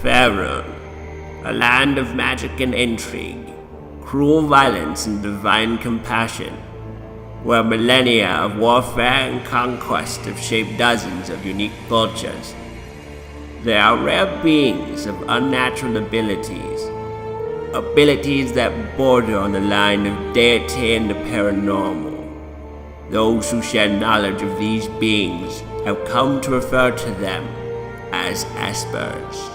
Faerun, a land of magic and intrigue, cruel violence and divine compassion, where millennia of warfare and conquest have shaped dozens of unique cultures. There are rare beings of unnatural abilities that border on the line of deity and the paranormal. Those who share knowledge of these beings have come to refer to them as Espers.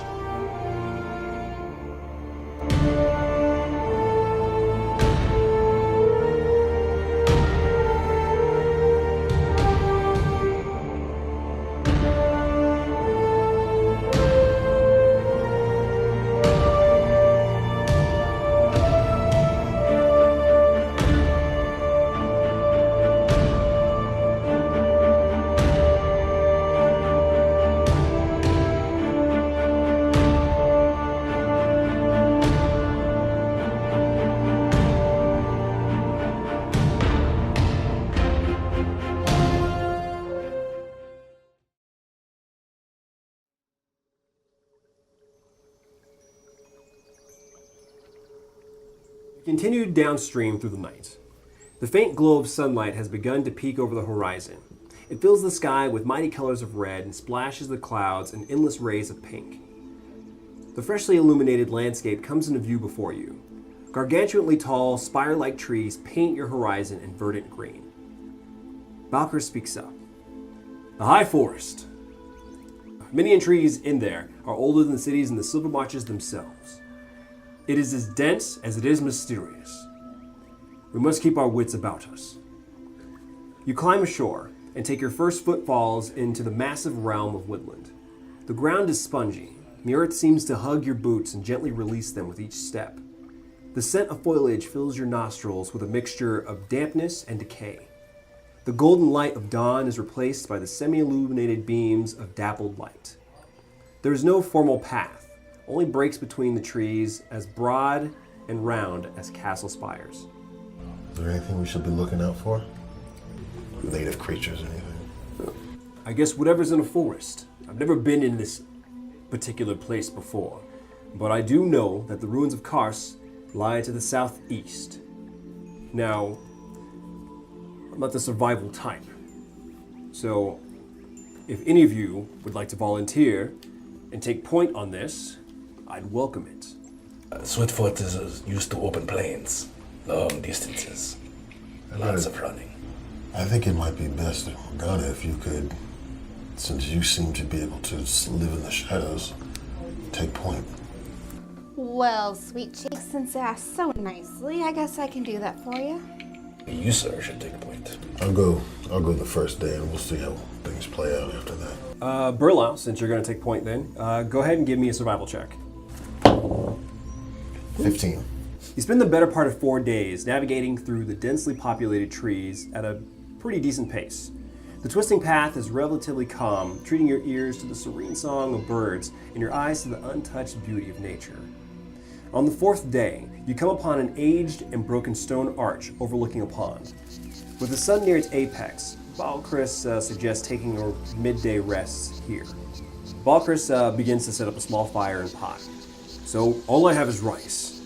Continued downstream through the night. The faint glow of sunlight has begun to peek over the horizon. It fills the sky with mighty colors of red and splashes the clouds in endless rays of pink. The freshly illuminated landscape comes into view before you. Gargantuanly tall, spire-like trees paint your horizon in verdant green. Valkyr speaks up. The High Forest. Many trees in there are older than the cities and the silver marches themselves. It is as dense as it is mysterious. We must keep our wits about us. You climb ashore and take your first footfalls into the massive realm of woodland. The ground is spongy. The earth seems to hug your boots and gently release them with each step. The scent of foliage fills your nostrils with a mixture of dampness and decay. The golden light of dawn is replaced by the semi-illuminated beams of dappled light. There is no formal path. Only breaks between the trees as broad and round as castle spires. Is there anything we should be looking out for? Native creatures, anything? I guess whatever's in a forest. I've never been in this particular place before, but I do know that the ruins of Kars lie to the southeast. Now, I'm not the survival type, so if any of you would like to volunteer and take point on this, I'd welcome it. Swiftfoot is used to open plains, long distances, lots of running. I think it might be best, Morgana, if you could, since you seem to be able to live in the shadows, take point. Well, sweet cheeks, since you asked so nicely, I guess I can do that for you. You, sir, should take point. I'll go the first day, and we'll see how things play out after that. Burlau, since you're going to take point then, go ahead and give me a survival check. 15. You spend the better part of 4 days navigating through the densely populated trees at a pretty decent pace. The twisting path is relatively calm, treating your ears to the serene song of birds and your eyes to the untouched beauty of nature. On the 4th day, you come upon an aged and broken stone arch overlooking a pond. With the sun near its apex, Balkris suggests taking your midday rests here. Balkris begins to set up a small fire and pot. So all I have is rice.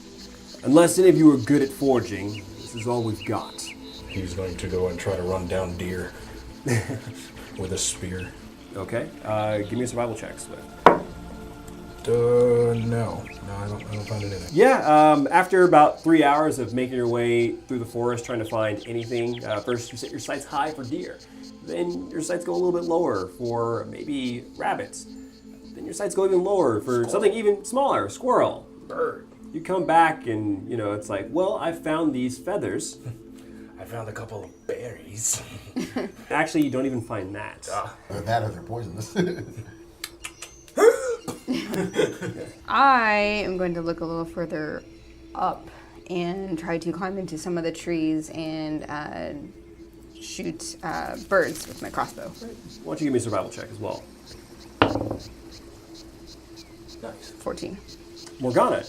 Unless any of you are good at foraging, this is all we've got. He's going to go and try to run down deer with a spear. Okay, give me a survival check, Swift. No, I don't find anything. Yeah, after about 3 hours of making your way through the forest trying to find anything, first you set your sights high for deer. Then your sights go a little bit lower for maybe rabbits. Then your sights go even lower for something even smaller, squirrel, bird. You come back and, it's like, well, I found these feathers. I found a couple of berries. Actually, you don't even find that. That or they're poisonous. I am going to look a little further up and try to climb into some of the trees and shoot birds with my crossbow. Why don't you give me a survival check as well? Nice. 14. Morgana,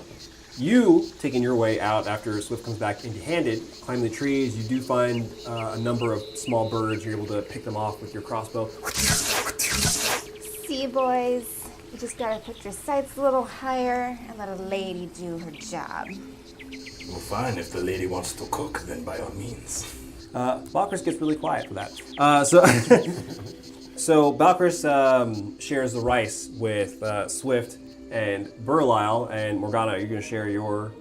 you taking your way out after Swift comes back empty-handed, climbing the trees, you do find a number of small birds. You're able to pick them off with your crossbow. See you, boys. You just gotta put your sights a little higher and let a lady do her job. Well, fine. If the lady wants to cook, then by all means. Balkris gets really quiet for that. So Balkris shares the rice with Swift and Burlisle, and Morgana, you're going to share your...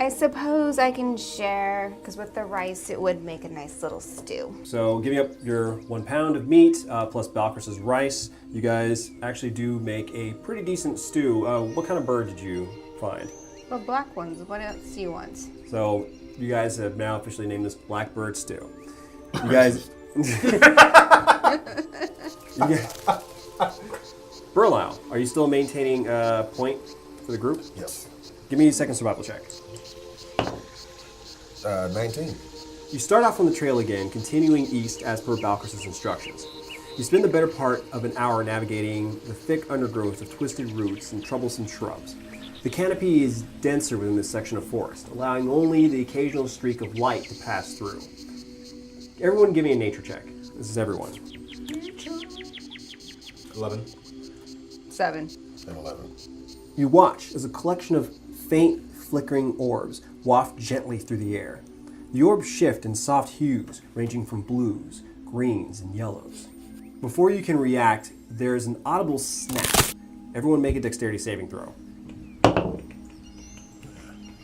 I suppose I can share, because with the rice it would make a nice little stew. So giving up your 1 pound of meat plus Balkris's rice, you guys actually do make a pretty decent stew. What kind of bird did you find? Well, black ones. What else do you want? So you guys have now officially named this Blackbird Stew. You guys... Burlisle, are you still maintaining point for the group? Yes. Give me a second survival check. 19. You start off on the trail again, continuing east as per Balkris's instructions. You spend the better part of an hour navigating the thick undergrowth of twisted roots and troublesome shrubs. The canopy is denser within this section of forest, allowing only the occasional streak of light to pass through. Everyone give me a nature check. This is everyone. 11. 7. And 11. You watch as a collection of faint, flickering orbs waft gently through the air. The orbs shift in soft hues, ranging from blues, greens, and yellows. Before you can react, there is an audible snap. Everyone make a dexterity saving throw.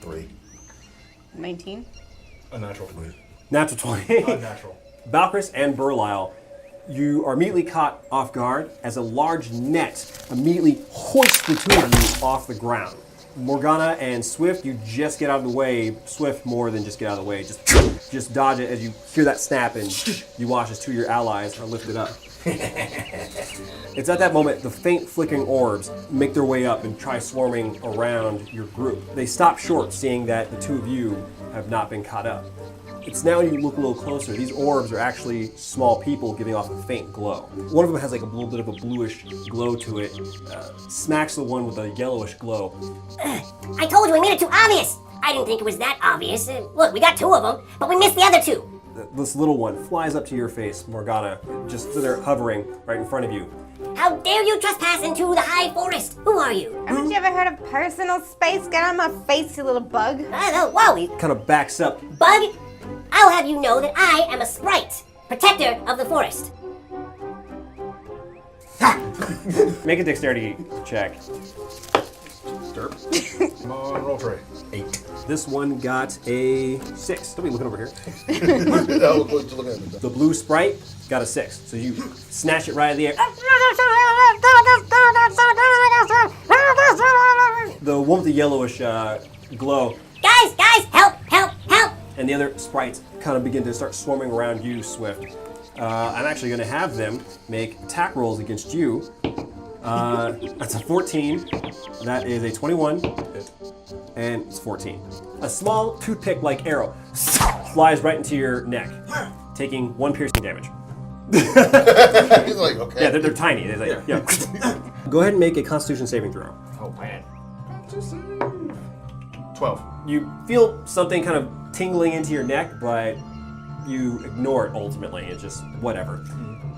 3. 19. A natural 3. Natural 20. Unnatural. Balkris and Burlisle, you are immediately caught off guard as a large net immediately hoists the two of you off the ground. Morgana and Swift, you just get out of the way. Swift more than just get out of the way. Just dodge it as you hear that snap, and you watch as two of your allies are lifted up. It's at that moment the faint flickering orbs make their way up and try swarming around your group. They stop short, seeing that the two of you have not been caught up. It's now you look a little closer. These orbs are actually small people giving off a faint glow. One of them has like a little bit of a bluish glow to it. Smacks the one with a yellowish glow. I told you we made it too obvious. I didn't think it was that obvious. Look, we got 2 of them, but we missed the other 2. This little one flies up to your face, Morgana, just there hovering right in front of you. How dare you trespass into the high forest? Who are you? Haven't you ever heard of personal space? Get on my face, you little bug. Whoa, Kind of backs up. bug. I'll have you know that I am a sprite, protector of the forest. Make a dexterity check. Come on, roll 3. 8. This one got a 6. Don't be looking over here. The blue sprite got a 6. So you snatch it right out of the air. The one with the yellowish glow. Guys, help! And the other sprites kind of begin to start swarming around you, Swift. I'm actually going to have them make attack rolls against you. That's a 14. That is a 21. And it's 14. A small toothpick-like arrow flies right into your neck, taking 1 piercing damage. He's like, okay. Yeah, they're tiny. They're like, yeah. Go ahead and make a Constitution saving throw. Oh, man. 12. You feel something kind of tingling into your neck, but you ignore it ultimately. It's just whatever.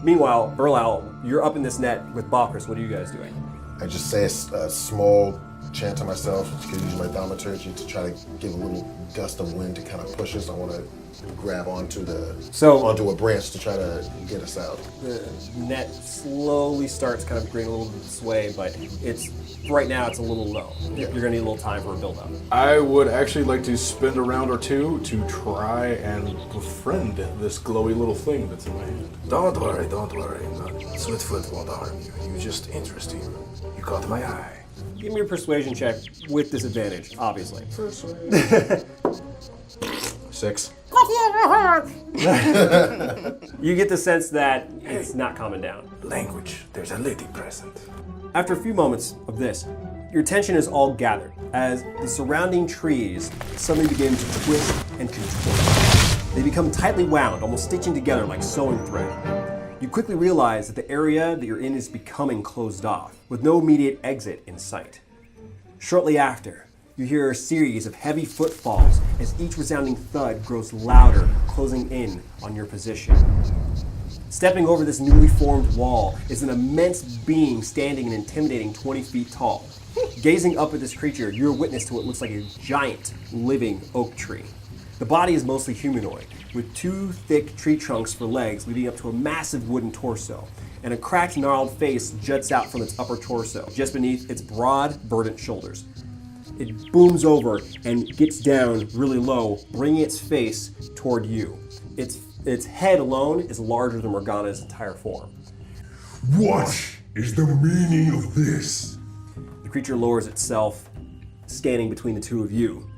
Meanwhile, Burlisle, you're up in this net with Balkris. What are you guys doing? I just say a small chant to myself, to use my thaumaturgy to try to give a little gust of wind to kind of push us. I want to grab onto a branch to try to get us out. The net slowly starts kind of bringing a little bit of sway, but it's right now it's a little low. You're going to need a little time for a build-up. I would actually like to spend a round or 2 to try and befriend this glowy little thing that's in my hand. Don't worry. Sweetfoot won't harm you. You're just interesting. You caught my eye. Give me your persuasion check with disadvantage, obviously. 6. You get the sense that it's not calming down. Language. There's a lady present. After a few moments of this, your attention is all gathered as the surrounding trees suddenly begin to twist and contort. They become tightly wound, almost stitching together like sewing thread. You quickly realize that the area that you're in is becoming closed off, with no immediate exit in sight. Shortly after, you hear a series of heavy footfalls as each resounding thud grows louder, closing in on your position. Stepping over this newly formed wall is an immense being standing an intimidating 20 feet tall. Gazing up at this creature, you're witness to what looks like a giant living oak tree. The body is mostly humanoid, with 2 thick tree trunks for legs leading up to a massive wooden torso, and a cracked, gnarled face juts out from its upper torso, just beneath its broad, verdant shoulders. It booms over and gets down really low, bringing its face toward you. Its head alone is larger than Morgana's entire form. What is the meaning of this? The creature lowers itself, scanning between the two of you.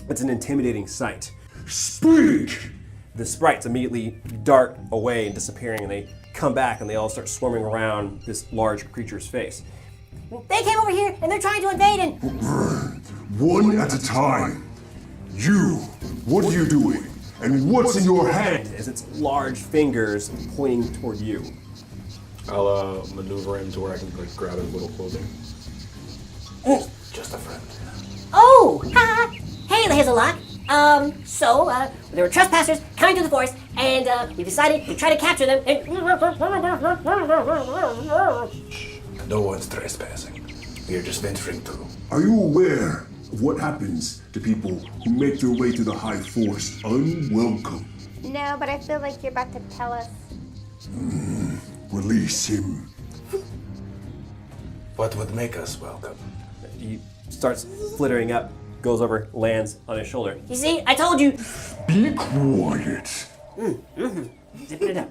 It's an intimidating sight. Speak! The sprites immediately dart away and disappearing, and they come back and they all start swarming around this large creature's face. They came over here and they're trying to invade and... One at a time. You, what are you doing? And what's in your hand? As its large fingers pointing toward you. I'll maneuver him to where I can like grab his little clothing. Just a friend. Oh! Ha! Hey, Hazellock. There were trespassers coming through the forest, and we decided to try to capture them, and... No one's trespassing. We're just venturing through. Are you aware of what happens to people who make their way to the High Forest unwelcome? No, but I feel like you're about to tell us. Release him. What would make us welcome? He starts flittering up, goes over, lands on his shoulder. You see, I told you. Be quiet. Zipping it up.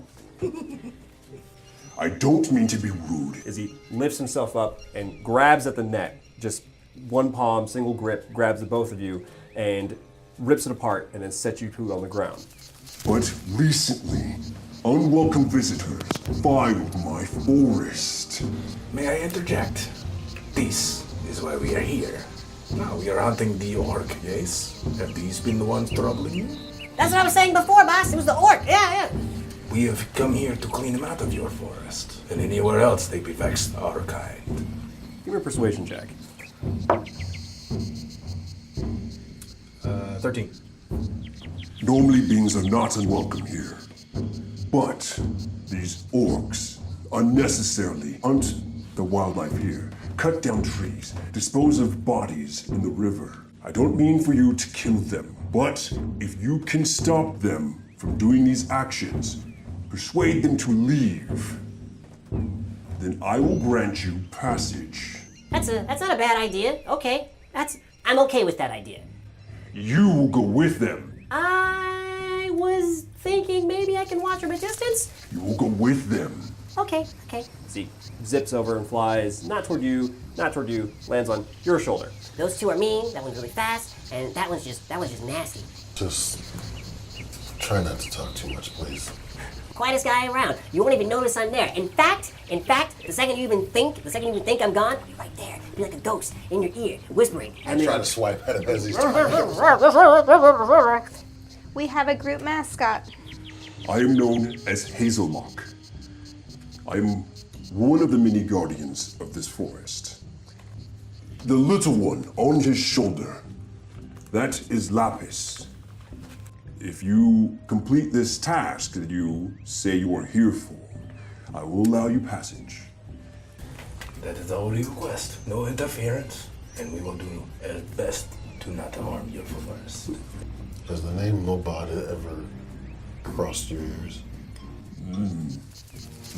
I don't mean to be rude. As he lifts himself up and grabs at the net, just one palm, single grip, grabs the both of you and rips it apart and then sets you two on the ground. But recently, unwelcome visitors filed my forest. May I interject? This is why we are here. Now we are hunting the orc, yes? Have these been the ones troubling you? That's what I was saying before, boss. It was the orc. Yeah. We have come here to clean them out of your forest, and anywhere else they bevexed our kind. Give me a persuasion check. 13. Normally beings are not unwelcome here. But these orcs unnecessarily hunt the wildlife here, cut down trees, dispose of bodies in the river. I don't mean for you to kill them, but if you can stop them from doing these actions, persuade them to leave, then I will grant you passage. That's not a bad idea. Okay. I'm okay with that idea. You will go with them. I was thinking maybe I can watch from a distance. You will go with them. Okay. As he zips over and flies, not toward you, lands on your shoulder. Those two are mean, that one's really fast, and that one's just nasty. Just try not to talk too much, please. Quietest guy around. You won't even notice I'm there. In fact, the second you even think I'm gone, I'll be right there. Be like a ghost in your ear, whispering. I try to swipe at him as he's talking. We have a group mascot. I am known as Hazellock. I am one of the many guardians of this forest. The little one on his shoulder, that is Lapis. If you complete this task that you say you are here for, I will allow you passage. That is all we request. No interference, and we will do our best to not harm your forest. Has the name Mobhad ever crossed your ears?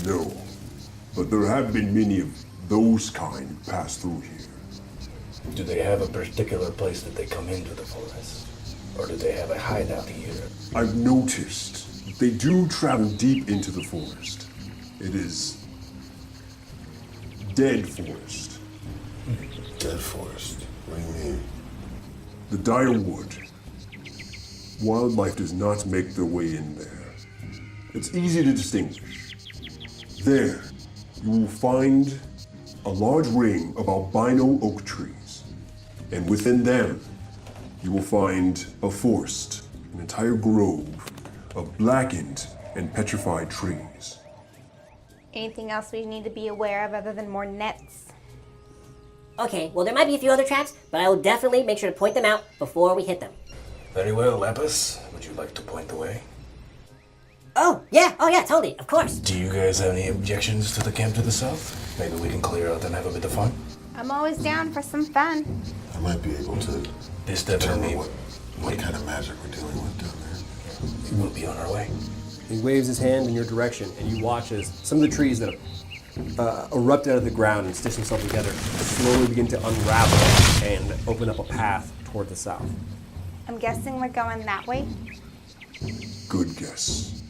No, but there have been many of those kind pass through here. Do they have a particular place that they come into the forest? Or do they have a hideout here? I've noticed they do travel deep into the forest. It is dead forest. Dead forest? What do you mean? The dire wood. Wildlife does not make their way in there. It's easy to distinguish. There, you will find a large ring of albino oak trees. And within them, you will find a forest, an entire grove of blackened and petrified trees. Anything else we need to be aware of other than more nets? Okay, well there might be a few other traps, but I will definitely make sure to point them out before we hit them. Very well, Lapis. Would you like to point the way? Oh yeah, totally, of course. Do you guys have any objections to the camp to the south? Maybe we can clear out and have a bit of fun. I'm always down for some fun. I might be able to This determine definitely what kind of magic we're dealing with down there. will be on our way. He waves his hand in your direction, and you watch as some of the trees that have erupted out of the ground and stitched themselves together slowly begin to unravel and open up a path toward the south. I'm guessing we're going that way. Good guess.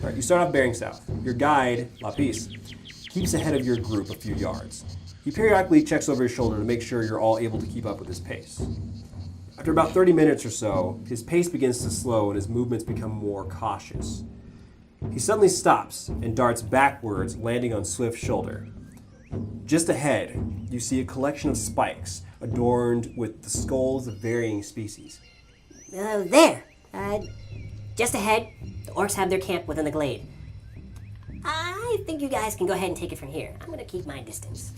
All right, you start off bearing south. Your guide, Lapis, keeps ahead of your group a few yards. He periodically checks over his shoulder to make sure you're all able to keep up with his pace. After about 30 minutes or so, his pace begins to slow and his movements become more cautious. He suddenly stops and darts backwards, landing on Swift's shoulder. Just ahead, you see a collection of spikes adorned with the skulls of varying species. There. Just ahead, the orcs have their camp within the glade. I think you guys can go ahead and take it from here. I'm gonna keep my distance.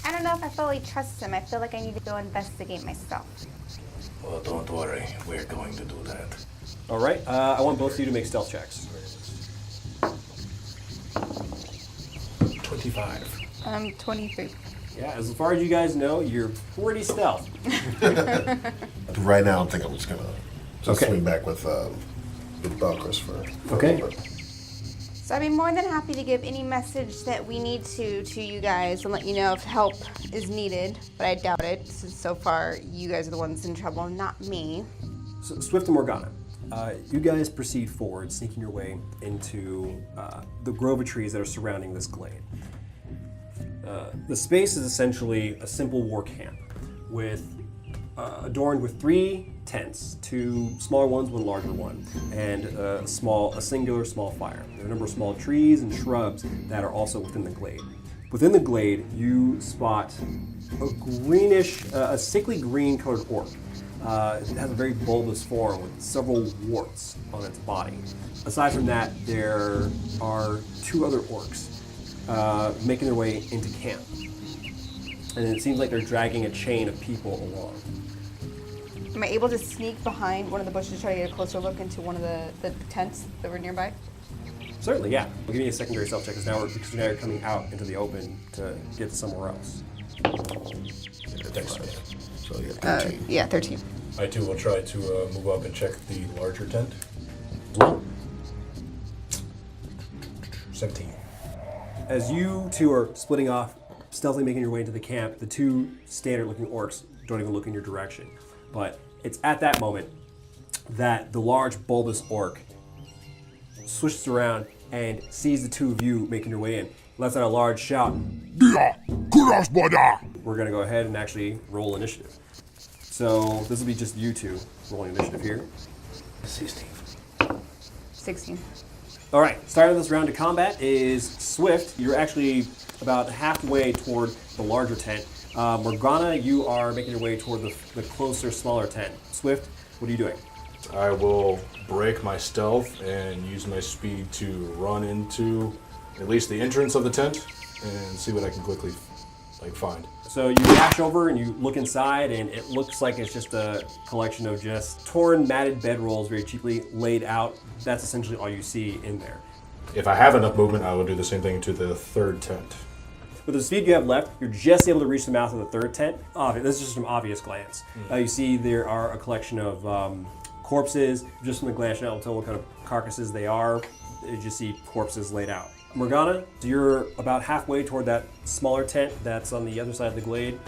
I don't know if I fully trust him. I feel like I need to go investigate myself. Well, don't worry. We're going to do that. All right, I want both of you to make stealth checks. 25. 23. Yeah, as far as you guys know, you're pretty stealth. Right now, I think I'm just gonna Okay. swing back with Balkris for Okay. a little bit. So I'd be more than happy to give any message that we need to you guys and let you know if help is needed, but I doubt it, since so far you guys are the ones in trouble, not me. So, Swift and Morgana, you guys proceed forward, sneaking your way into the grove of trees that are surrounding this glade. The space is essentially a simple war camp, adorned with 3 tents, 2 smaller ones, 1 larger one, and a singular small fire. There are a number of small trees and shrubs that are also within the glade. Within the glade, you spot a sickly green colored orc. It has a very bulbous form with several warts on its body. Aside from that, there are 2 other orcs making their way into camp. And it seems like they're dragging a chain of people along. Am I able to sneak behind one of the bushes to try to get a closer look into one of the tents that were nearby? Certainly, yeah. I'll give you a secondary stealth check because now you're coming out into the open to get to somewhere else. So yeah, 13. Yeah, 13. I too will try to move up and check the larger tent. 17. As you 2 are splitting off, stealthily making your way into the camp, the 2 standard-looking orcs don't even look in your direction. But it's at that moment that the large bulbous orc swishes around and sees the 2 of you making your way in. Lets out a large shout. We're going to go ahead and actually roll initiative. So this will be just you 2 rolling initiative here. 16. All right, starting this round of combat is Swift. You're actually about halfway toward the larger tent. Morgana, you are making your way toward the closer, smaller tent. Swift, what are you doing? I will break my stealth and use my speed to run into at least the entrance of the tent and see what I can quickly find. So you dash over and you look inside, and it looks like it's just a collection of just torn, matted bedrolls, very cheaply laid out. That's essentially all you see in there. If I have enough movement, I will do the same thing to the third tent. With the speed you have left, you're just able to reach the mouth of the third tent. This is just from obvious glance. You see there are a collection of corpses. Just from the glance, you don't tell what kind of carcasses they are. You just see corpses laid out. Morgana, you're about halfway toward that smaller tent that's on the other side of the glade.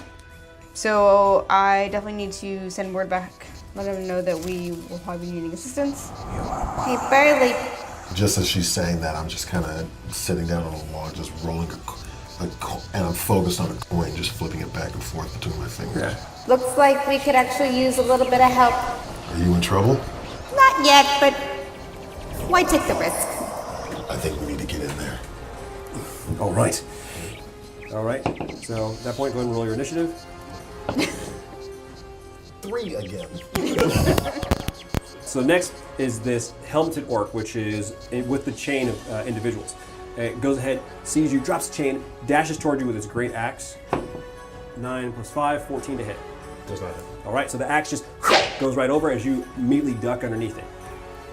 So I definitely need to send word back. Let them know that we will probably be needing assistance. Hey, barely. Just as she's saying that, I'm just kind of sitting down on the log, just rolling and I'm focused on a coin, just flipping it back and forth between my fingers. Looks like we could actually use a little bit of help. Are you in trouble? Not yet, but why take the risk? I think we need to get in there. All right. All right. So at that point, go ahead and roll your initiative. 3 again. So next is this helmeted orc, which is with the chain of individuals. It goes ahead, sees you, drops the chain, dashes toward you with its great axe. 9 + 5, 14 to hit. Does not hit. All right, so the axe just goes right over as you immediately duck underneath it.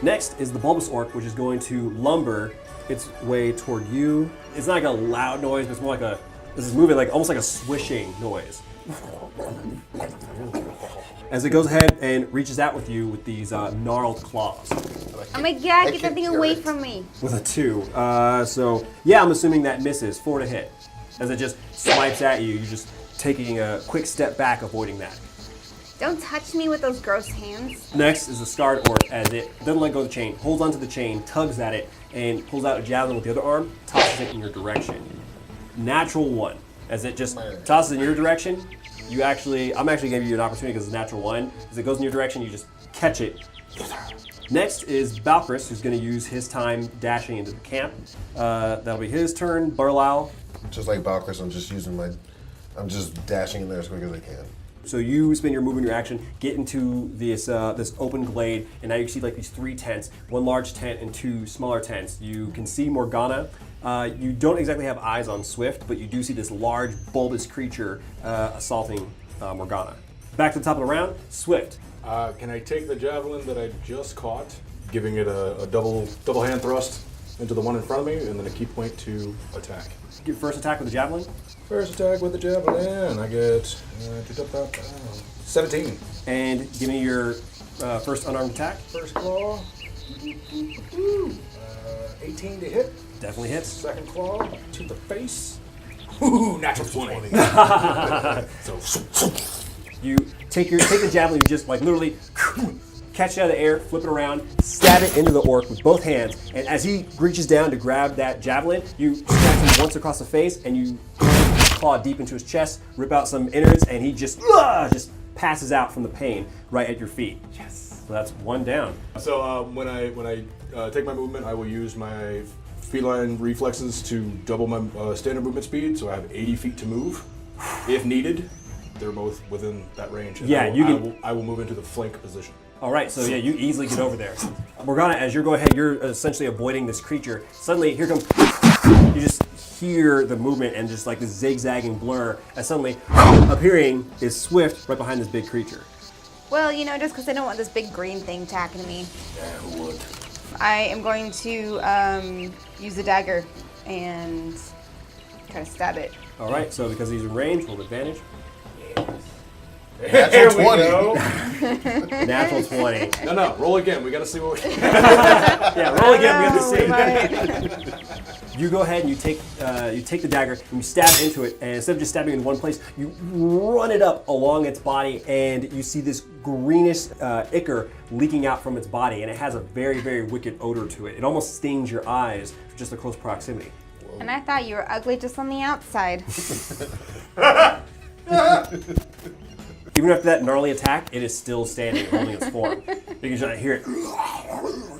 Next is the bulbous orc, which is going to lumber its way toward you. It's not like a loud noise, but it's more like this is moving like almost like a swishing noise. As it goes ahead and reaches out with you with these gnarled claws. Oh my god, get that thing away from me. With a 2. So, yeah, I'm assuming that misses. 4 to hit. As it just swipes at you, you're just taking a quick step back, avoiding that. Don't touch me with those gross hands. Next is the scarred orc, as it doesn't let go of the chain, holds onto the chain, tugs at it, and pulls out a javelin with the other arm, tosses it in your direction. Natural 1. As it just tosses in your direction, I'm actually going to give you an opportunity because it's a natural 1. As it goes in your direction, you just catch it. Next is Balkris, who's going to use his time dashing into the camp. That'll be his turn. Burlau. Just like Balkris, I'm just dashing in there as quick as I can. So you spend your movement, your action, get into this open glade, and now you see like these 3 tents, 1 large tent and 2 smaller tents. You can see Morgana. You don't exactly have eyes on Swift, but you do see this large, bulbous creature assaulting Morgana. Back to the top of the round, Swift. Can I take the javelin that I just caught, giving it a double hand thrust into the one in front of me, and then a key point to attack? Get first attack with the javelin. First attack with the javelin, I get 17. And give me your first unarmed attack. First claw, 18 to hit. Definitely hits. Second claw to the face. Ooh, natural 20. You take the javelin, you just like literally catch it out of the air, flip it around, stab it into the orc with both hands, and as he reaches down to grab that javelin, you stab him once across the face, and you claw deep into his chest, rip out some innards, and he just passes out from the pain right at your feet. Yes. So that's 1 down. So when I take my movement, I will use my feline reflexes to double my standard movement speed, so I have 80 feet to move, if needed. They're both within that range. And Yeah, I will move into the flank position. All right, so yeah, you easily get over there. Morgana, as you're going ahead, you're essentially avoiding this creature. Suddenly, here comes, you just hear the movement and just like this zigzagging blur, as suddenly appearing is Swift right behind this big creature. Well, just because I don't want this big green thing attacking me. Yeah, who would? I am going to use the dagger and try to stab it. All right, so because he's in range, roll advantage. Natural 20. Natural 20. No, roll again. We got to see what we Yeah, roll again. We got to see. You go ahead and you take the dagger and you stab into it, and instead of just stabbing in one place, you run it up along its body, and you see this greenish ichor leaking out from its body, and it has a very, very wicked odor to it. It almost stings your eyes for just a close proximity. And I thought you were ugly just on the outside. Even after that gnarly attack, it is still standing, holding its form. You can hear it.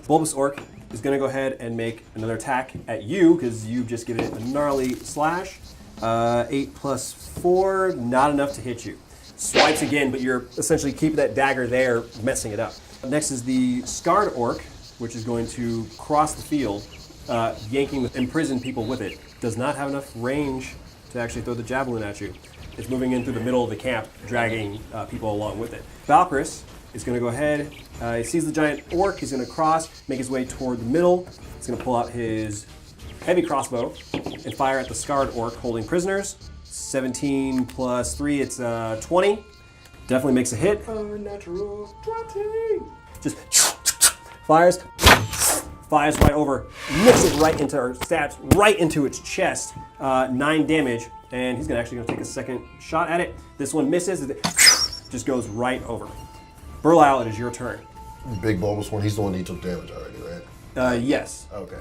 Bulbous Orc is going to go ahead and make another attack at you, because you've just given it a gnarly slash. 8 plus 4, not enough to hit you. Swipes again, but you're essentially keeping that dagger there, messing it up. Next is the Scarred Orc, which is going to cross the field, yanking the imprisoned people with it. Does not have enough range to actually throw the javelin at you. It's moving in through the middle of the camp, dragging people along with it. Balkris is going to go ahead. He sees the giant orc. He's going to cross, make his way toward the middle. He's going to pull out his heavy crossbow and fire at the Scarred Orc holding prisoners. 17 plus 3, it's 20. Definitely makes a hit. Natural 20. Just fires right over, nicks it right into, or stabs right into its chest. 9 damage. And he's actually going to take a second shot at it. This one misses. It just goes right over. Burlau, it is your turn. Big bulbous one. He's the one that took damage already, right? Yes. Okay.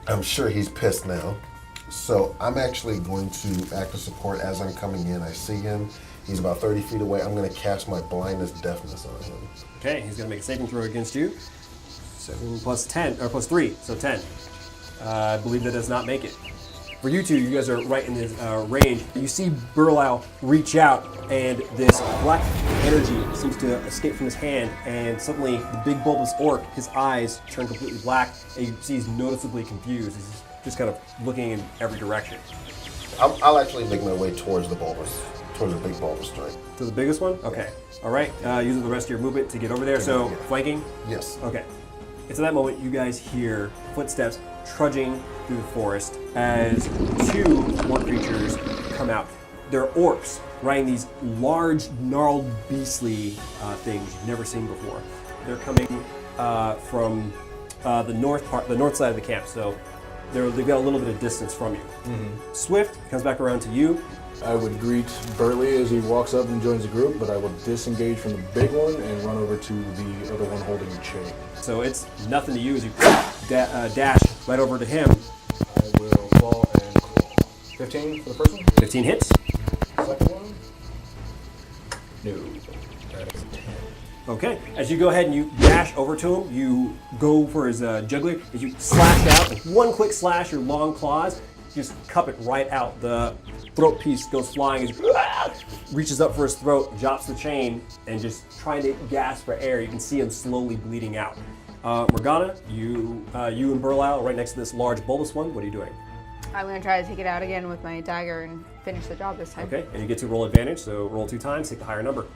I'm sure he's pissed now. So I'm actually going to act as support as I'm coming in. I see him. He's about 30 feet away. I'm going to cast my blindness deafness on him. Okay, he's going to make a saving throw against you. 7 plus 10, or plus 3, so 10. I believe that does not make it. For you two, you guys are right in this range. You see Burlau reach out, and this black energy seems to escape from his hand, and suddenly the big bulbous orc, his eyes turn completely black, and you see he's noticeably confused. He's just kind of looking in every direction. I'll actually make my way towards the big bulbous joint. To the biggest one? Okay. All right. Using the rest of your movement to get over there. So flanking? Yes. Okay. It's at that moment you guys hear footsteps trudging through the forest as two more creatures come out. They're orcs riding these large, gnarled, beastly things you've never seen before. They're coming from the north side of the camp, so they've got a little bit of distance from you. Swift comes back around to you. I would greet Burley as he walks up and joins the group, but I will disengage from the big one and run over to the other one holding the chain. So it's nothing to you as you dash right over to him. I will fall and claw. 15 for the first one? 15 hits. Second one? No. That is a 10. Okay, as you go ahead and you dash over to him, you go for his jugular. As you slash out, with one quick slash, your long claws, just cup it right out. The throat piece goes flying as he reaches up for his throat, drops the chain, and just trying to gasp for air. You can see him slowly bleeding out. Morgana, you and Burlisle are right next to this large bulbous one. What are you doing? I'm going to try to take it out again with my dagger and finish the job this time. Okay, and you get to roll advantage, so roll 2 times, take the higher number.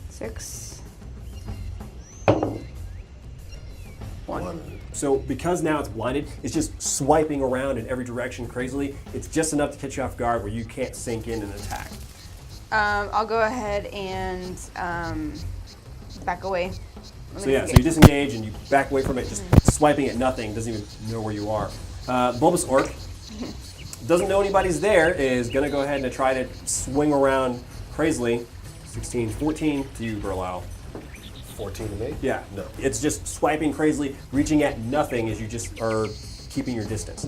6. 1. So because now it's blinded, it's just swiping around in every direction crazily. It's just enough to catch you off guard where you can't sink in and attack. I'll go ahead and back away. So yeah, so you disengage and you back away from it, just swiping at nothing, doesn't even know where you are. Bulbous Orc doesn't know anybody's there, is going to go ahead and try to swing around crazily. 16, 14 to you, Burlisle. 14 to me? Yeah, No. it's just swiping crazily, reaching at nothing as you just are keeping your distance.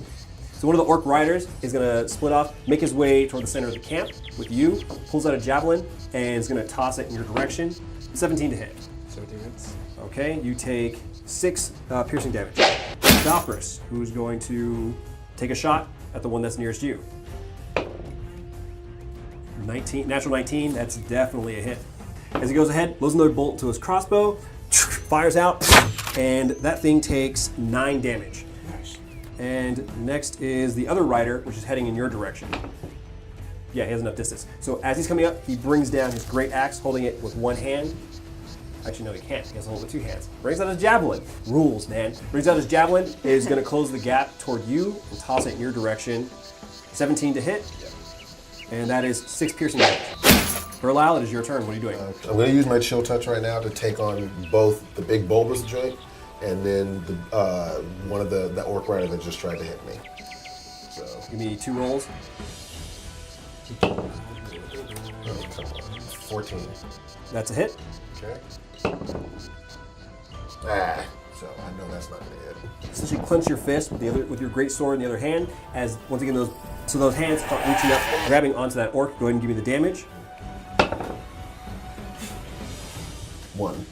So one of the orc riders is going to split off, make his way toward the center of the camp with you, pulls out a javelin, and is going to toss it in your direction. 17 to hit. 17 hits. Okay, you take 6 piercing damage. Valkyris, who's going to take a shot at the one that's nearest you. 19, natural 19, that's definitely a hit. As he goes ahead, loads another bolt to his crossbow, fires out, and that thing takes 9 damage. Nice. And next is the other rider, which is heading in your direction. Yeah, he has enough distance. So as he's coming up, he brings down his great axe, holding it with one hand. Actually, no, he can't. He has to hold it with 2 hands. Brings out his javelin. Rules, man. Brings out his javelin, is going to close the gap toward you and toss it in your direction. 17 to hit. And that is 6 piercing damage. Burlisle, it is your turn. What are you doing? I'm going to use my chill touch right now to take on both the big bulbous joint and then the one of the orc rider that just tried to hit me. So Give me 2 rolls. 14. That's a hit. Okay. So I know that's not gonna hit. Essentially clench your fist with your great sword in the other hand. As once again those hands start reaching up, grabbing onto that orc. Go ahead and give me the damage. 1.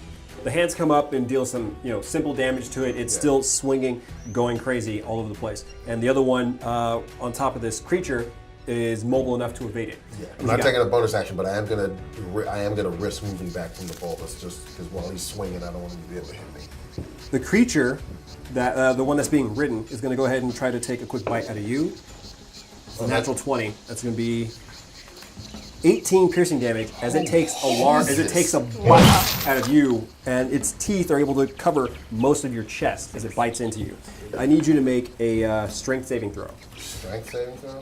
The hands come up and deal some simple damage to it. It's still swinging, going crazy all over the place. And the other one on top of this creature is mobile enough to evade it. Yeah. I'm not taking a bonus action, but I am gonna risk moving back from the bulbous just because while he's swinging, I don't want him to be able to hit me. The creature, that the one that's being ridden, is going to go ahead and try to take a quick bite out of you. A natural 20. That's going to be 18 piercing damage as it takes a bite out of you, and its teeth are able to cover most of your chest as it bites into you. I need you to make a strength saving throw. Strength saving throw?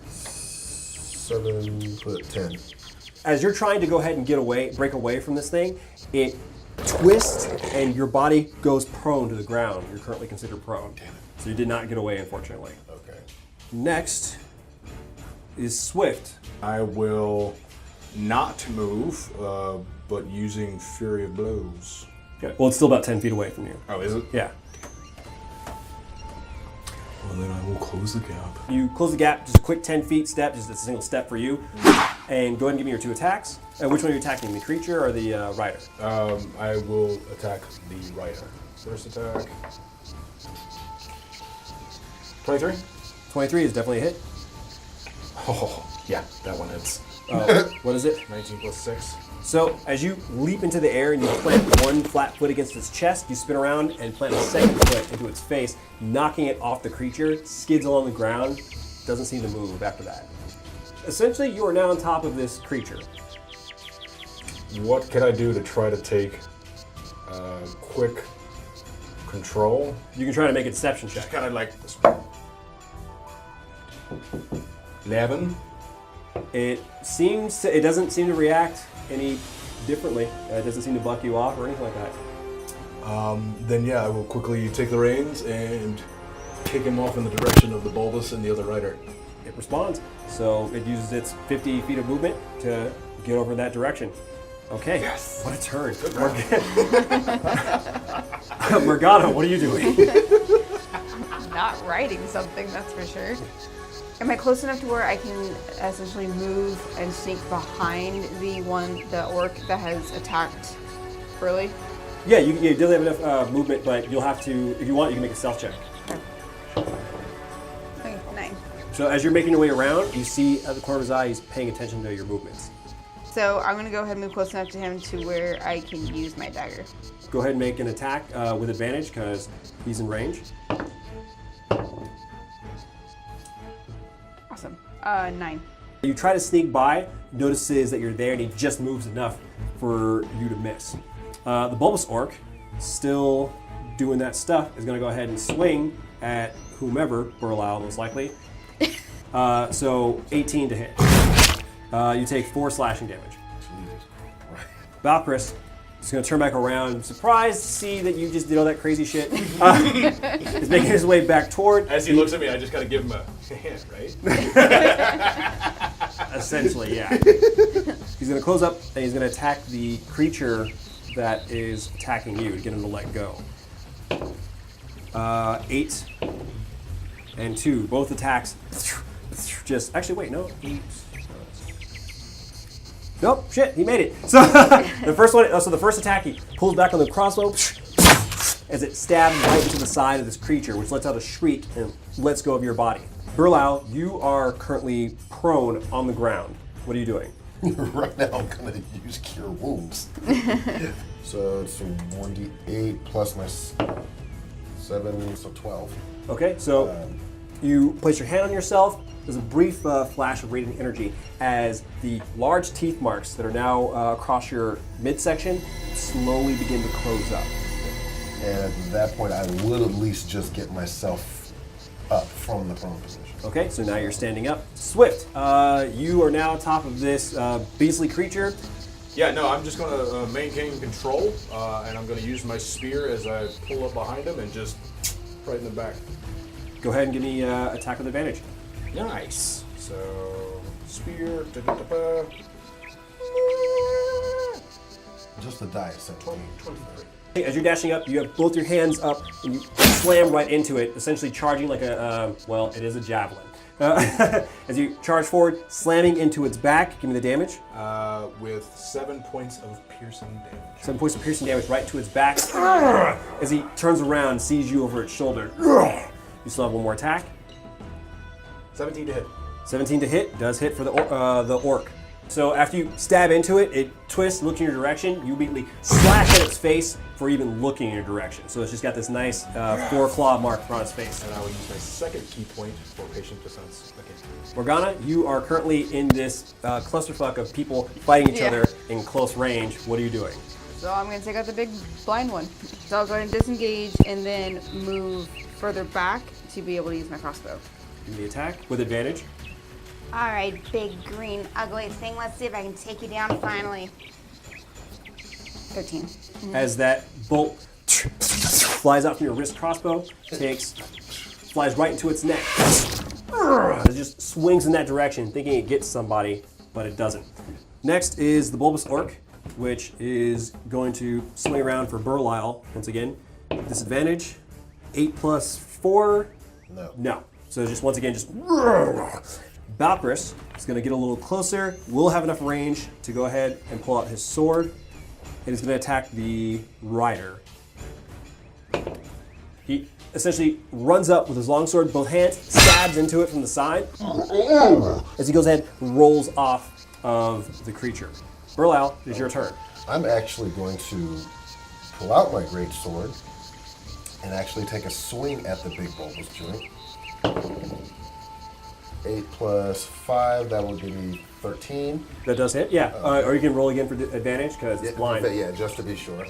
7 foot 10. As you're trying to go ahead and break away from this thing, it twists and your body goes prone to the ground. You're currently considered prone. So you did not get away, unfortunately. Okay. Next is Swift. I will not move, but using Fury of Blows. Okay. Well, it's still about 10 feet away from you. Oh, is it? Yeah. Well, then I will close the gap. You close the gap, just a quick 10 feet step, just a single step for you. And go ahead and give me your 2 attacks. Which one are you attacking, the creature or the rider? I will attack the rider. First attack. 23? 23 is definitely a hit. Oh, yeah, that one hits. What is it? 19 plus 6. So as you leap into the air and you plant one flat foot against its chest, you spin around and plant a second foot into its face, knocking it off the creature, skids along the ground, doesn't seem to move after that. Essentially, you are now on top of this creature. What can I do to try to take quick control? You can try to make a deception check. Just kind of like 11. It doesn't seem to react any differently. It doesn't seem to buck you off or anything like that. Then yeah, I will quickly take the reins and kick him off in the direction of the bulbous and the other rider. It responds. So it uses its 50 feet of movement to get over in that direction. Okay. Yes. What a turn. Morgana, what are you doing? Not writing something, that's for sure. Am I close enough to where I can essentially move and sneak behind the orc that has attacked Burley? Yeah, you definitely have enough movement, but you'll have to, if you want, you can make a stealth check. Okay, 9. So as you're making your way around, you see at the corner of his eye, he's paying attention to your movements. So I'm going to go ahead and move close enough to him to where I can use my dagger. Go ahead and make an attack with advantage because he's in range. Awesome. 9. You try to sneak by, notices that you're there, and he just moves enough for you to miss. The bulbous orc, still doing that stuff, is going to go ahead and swing at whomever, Burlau most likely. So 18 to hit. You take 4 slashing damage. Valkyris is going to turn back around, surprised to see that you just did all that crazy shit. He's making his way back toward. As he looks at me, I just gotta give him a hand, right? Essentially, yeah. He's going to close up and he's going to attack the creature that is attacking you to get him to let go. 8 and 2, both attacks. Just actually, wait, no. Nope, shit, he made it. So the first attack, he pulls back on the crossbow as it stabs right into the side of this creature, which lets out a shriek and lets go of your body. Burlau, you are currently prone on the ground. What are you doing? Right now, I'm gonna use Cure Wounds. So it's a 1d8 plus my 7, so 12. Okay, so you place your hand on yourself. There's a brief flash of radiant energy as the large teeth marks that are now across your midsection slowly begin to close up. And at that point, I will at least just get myself up from the prone position. Okay, so now you're standing up. Swift, you are now atop of this beastly creature. Yeah, no, I'm just gonna maintain control, and I'm gonna use my spear as I pull up behind him and just right in the back. Go ahead and give me attack with advantage. Nice. So, spear. Just the die, essentially. 23. As you're dashing up, you have both your hands up and you slam right into it, essentially charging like a, well, it is a javelin. As you charge forward, slamming into its back, give me the damage. With 7 points of piercing damage. 7 points of piercing damage right to its back. As he turns around, sees you over its shoulder. You still have one more attack. 17 to hit. 17 to hit, does hit for the orc. So after you stab into it, it twists, looks in your direction. You immediately slash at its face for even looking in your direction. So it's just got this nice 4-claw mark on its face. And I will use my second key point for patient defense. Okay. Morgana, you are currently in this clusterfuck of people fighting each other in close range. What are you doing? So I'm going to take out the big blind one. So I'll go ahead and disengage and then move further back to be able to use my crossbow. Give me the attack with advantage. All right, big green ugly thing. Let's see if I can take you down finally. 13. As that bolt flies out from your wrist crossbow, flies right into its neck. It just swings in that direction, thinking it gets somebody, but it doesn't. Next is the bulbous orc, which is going to swing around for Burlisle once again. Disadvantage, 8 plus 4. No. So just once again, just Valkyris is going to get a little closer. Will have enough range to go ahead and pull out his sword. And he's going to attack the rider. He essentially runs up with his longsword, both hands, stabs into it from the side. As he goes ahead, rolls off of the creature. Burlisle, it is your turn. I'm actually going to pull out my great sword and actually take a swing at the big bulbous joint. 8 plus 5, that will give me 13. That does hit, yeah. Or you can roll again for advantage because it's blind. Yeah, just to be sure.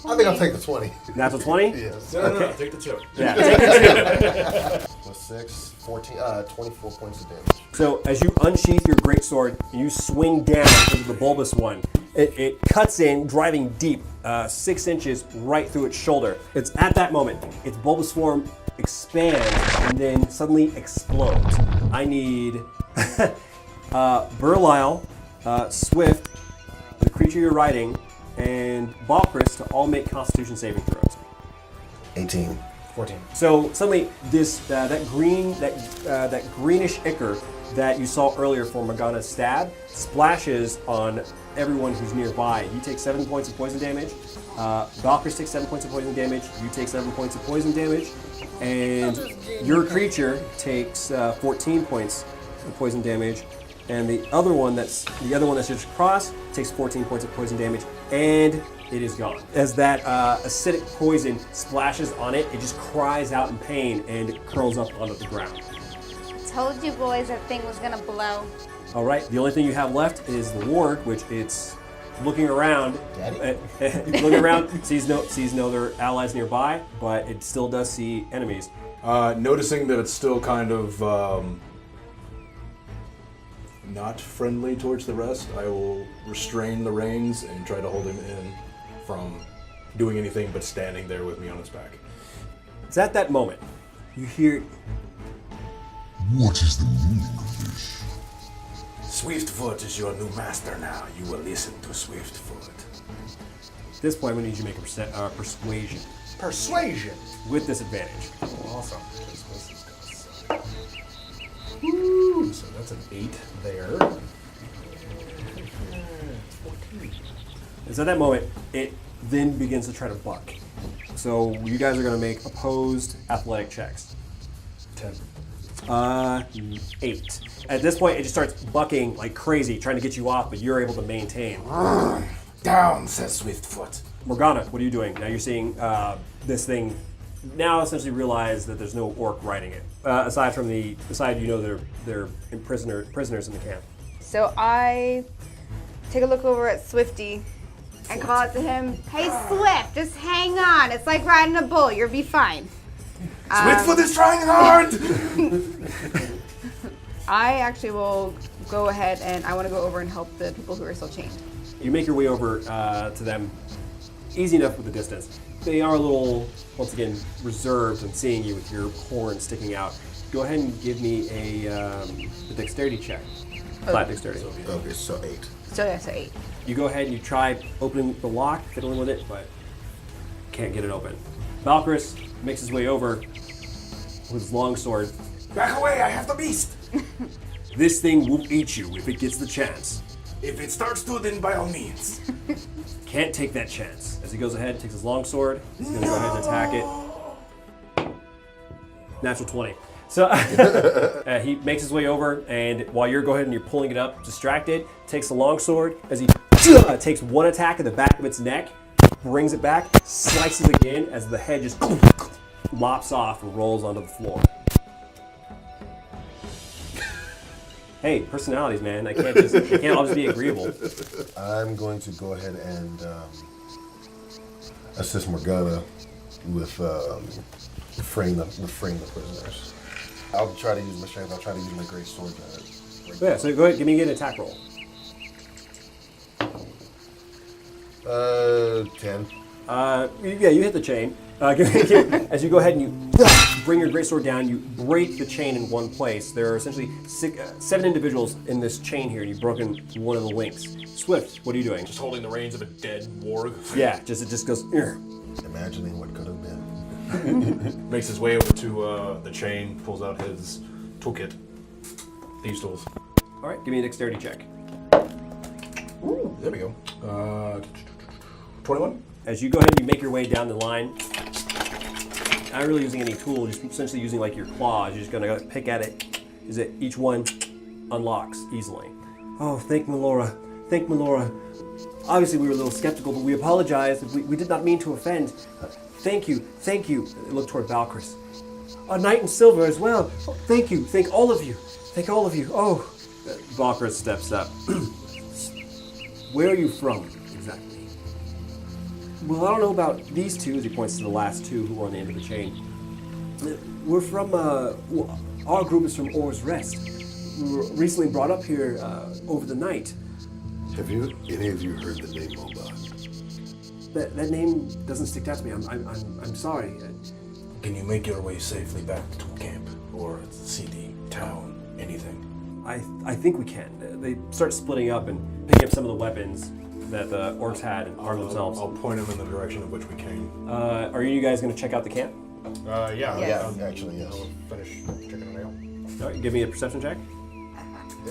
I think I'll take the 20. Natural 20? Yes. No, take the 2. Yeah, take the 2. Plus 6, 14, 24 points of damage. So as you unsheath your greatsword, you swing down into the bulbous one. It cuts in, driving deep, 6 inches right through its shoulder. It's at that moment, its bulbous form expands and then suddenly explodes. I need Burlisle, Swift, the creature you're riding, and Balkris to all make Constitution saving throws. 18. 14. So suddenly, this that greenish ichor that you saw earlier for Morgana's stab splashes on everyone who's nearby. You take 7 points of poison damage. Balkris takes 7 points of poison damage. You take 7 points of poison damage, and your creature takes 14 points of poison damage. And the other one that's just across takes 14 points of poison damage, and it is gone. As that acidic poison splashes on it, it just cries out in pain and it curls up onto the ground. Told you boys that thing was gonna blow. All right, the only thing you have left is the ward, which it's looking around. Looking around, sees no other allies nearby, but it still does see enemies. Noticing that it's still kind of not friendly towards the rest, I will restrain the reins and try to hold him in from doing anything but standing there with me on his back. It's at that moment you hear. What is the meaning of this? Swiftfoot is your new master now. You will listen to Swiftfoot. At this point, I'm going to need you to make a persuasion Persuasion. with disadvantage. Awesome. Woo! So that's an 8 there. 14. It's at that moment it then begins to try to buck. So you guys are going to make opposed athletic checks. 10. 8. At this point, it just starts bucking like crazy, trying to get you off, but you're able to maintain. Down, says Swiftfoot. Morgana, what are you doing? Now you're seeing this thing now essentially realize that there's no orc riding it. Aside from they're prisoners in the camp. So I take a look over at Swifty and call out to him, "Hey Swift, just hang on. It's like riding a bull. You'll be fine." Swiftfoot is trying hard! I actually will go ahead and I want to go over and help the people who are still chained. You make your way over to them, easy enough with the distance. They are a little, once again, reserved in seeing you with your horn sticking out. Go ahead and give me a dexterity check. Flat dexterity. Okay, so 8. So that's 8. You go ahead and you try opening the lock, fiddling with it, but can't get it open. Balkris makes his way over with his longsword. Back away, I have the beast! This thing will eat you if it gets the chance. If it starts to, then by all means. Can't take that chance. As he goes ahead, takes his longsword, he's going to go ahead and attack it. Natural 20. So he makes his way over, and while you're going ahead and you're pulling it up, distracted, takes the longsword as he takes one attack at the back of its neck, brings it back, slices again as the head just lops off and rolls onto the floor. Hey, personalities, man. They can't all just be agreeable. I'm going to go ahead and assist Morgana with freeing the prisoners. I'll try to use my strength. I'll try to use my great sword. Yeah, so go ahead, give me an attack roll. 10. Yeah, you hit the chain. As you go ahead and you bring your greatsword down, you break the chain in one place. There are essentially 7 individuals in this chain here, and you've broken one of the links. Swift, what are you doing? Just holding the reins of a dead warg. Yeah, it just goes. Imagining what could have been. Makes his way over to the chain, pulls out his toolkit. Thieves' tools. All right, give me a dexterity check. Ooh, there we go. 21. As you go ahead and you make your way down the line, not really using any tool, just essentially using like your claws. You're just gonna pick at it. Is that each one unlocks easily. Oh, thank Melora. Thank Melora. Obviously, we were a little skeptical, but we apologize. We did not mean to offend. Thank you. Thank you. Look toward Balkris. A knight in silver as well. Oh, thank you. Thank all of you. Thank all of you. Oh. Valkyrie steps up. Where are you from, exactly? Well, I don't know about these two, as he points to the last two who are on the end of the chain. We're from, our group is from Or's Rest. We were recently brought up here over the night. Have any of you heard the name Mobhad? That name doesn't stick out to me. I'm sorry. Can you make your way safely back to camp or city, town, anything? I think we can. They start splitting up and picking up some of the weapons that the orcs had and arm themselves. I'll point them in the direction of which we came. Are you guys going to check out the camp? Yeah, actually, yes. I'll finish checking it out. All right, give me a perception check.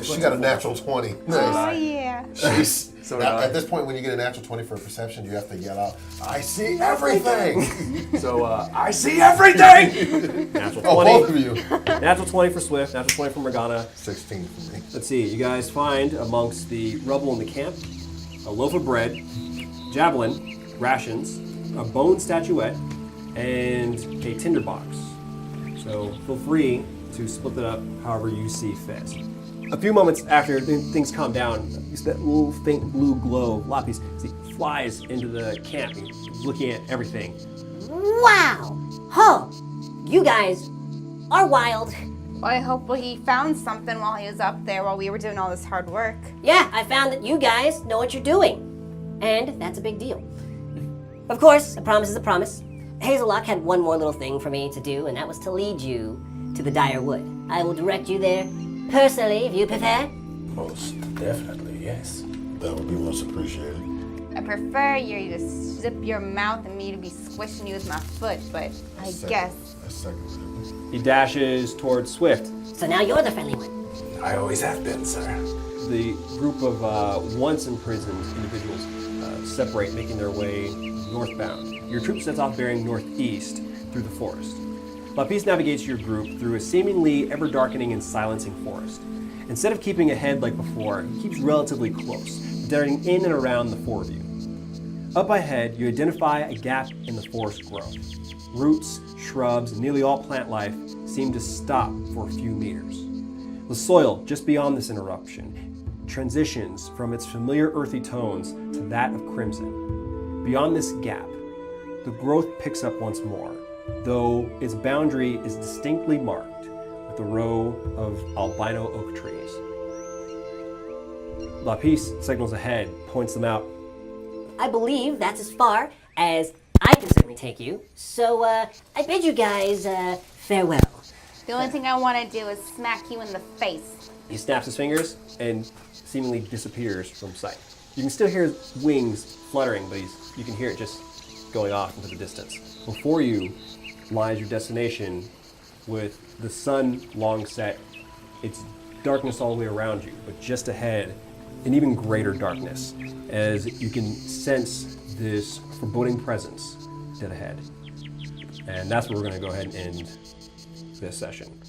She got a natural 20. Oh, yeah. At this point, when you get a natural 20 for a perception, you have to yell out, "I see everything!" So, I see everything! Natural 20. Oh, both of you. Natural 20 for Swift, natural 20 for Morgana. 16 for me. Let's see, you guys find amongst the rubble in the camp a loaf of bread, javelin, rations, a bone statuette, and a tinderbox. So feel free to split it up however you see fit. A few moments after things calm down, you see that little faint blue glow, Lapis, as he flies into the camp, he's looking at everything. Wow! Huh! You guys are wild. Well, I hope he found something while he was up there while we were doing all this hard work. Yeah, I found that you guys know what you're doing. And that's a big deal. Of course, a promise is a promise. Hazellock had one more little thing for me to do, and that was to lead you to the Dire Wood. I will direct you there personally, if you prefer. Most definitely, yes. That would be most appreciated. I prefer you to zip your mouth and me to be squishing you with my foot, but I guess. I second that. He dashes towards Swift. So now you're the friendly one. I always have been, sir. The group of once imprisoned individuals separate, making their way northbound. Your troop sets off bearing northeast through the forest. Lapis navigates your group through a seemingly ever-darkening and silencing forest. Instead of keeping ahead like before, he keeps relatively close, darting in and around the four of you. Up ahead, you identify a gap in the forest growth. Roots, shrubs, and nearly all plant life seem to stop for a few meters. The soil just beyond this interruption transitions from its familiar earthy tones to that of crimson. Beyond this gap, the growth picks up once more, though its boundary is distinctly marked with a row of albino oak trees. Lapis signals ahead, points them out. I believe that's as far as I can certainly take you. So, I bid you guys farewell. The only thing I want to do is smack you in the face. He snaps his fingers and seemingly disappears from sight. You can still hear his wings fluttering, but you can hear it just going off into the distance. Before you lies your destination with the sun long set. It's darkness all the way around you, but just ahead, an even greater darkness as you can sense this foreboding presence dead ahead. And that's where we're going to go ahead and end this session.